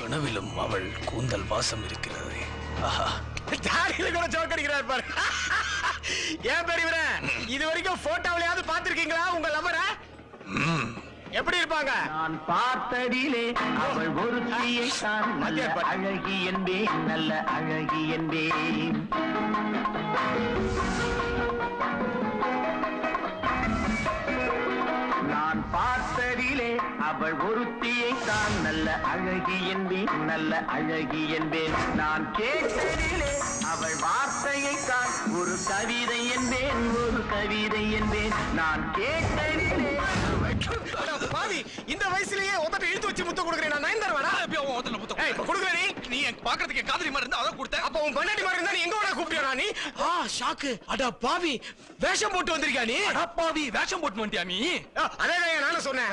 கனவிலும் அவள் கூந்தல் வாசம் இருக்கிறது. தாடியில கூட ஜோக் அடிக்கிறார் பாரு. ஏன் பெரியவரே, இது வரைக்கும் போட்டோவிலையாவது பார்த்திருக்கீங்களா உங்க லவரை? எப்படி இருப்பாங்க? நான் பார்த்ததிலே அவள் ஒரு தீயைத்தான் நல்ல அழகி என்பேன், நல்ல அழகி என்பேன். நான் பார்த்ததிலே அவள் ஒரு தீயைத்தான் நல்ல அழகி என்பேன், நல்ல அழகி என்பேன். நான் கேட்டதிலே அவள் வார்த்தையைத்தான் ஒரு கவிதை என்பேன், ஒரு கவிதை என்பேன். நான் கேட்டதிலே பாவி, இந்த வயசுலயே ஒத்தட்ட இழுத்து வச்சு முத்தம் கொடுக்குறேன். நான் நயன்தாரா? கொடுக்குற நீ பாக்குறதுக்கு காதலி மாதிரி இருந்தா அதான் கொடுத்த. அப்ப உன் பொண்டாட்டி மாதிரி இருந்தா நீ எங்க வேணா கூப்பிட்டியா? நீ ஷாக்கு. அட பாவி, வேஷம் போட்டு வந்திருக்கியா நீ? அடப்பாவி, வேஷம் போட்டு வந்துட்டியா நீ? அதே நானும் சொன்னேன்.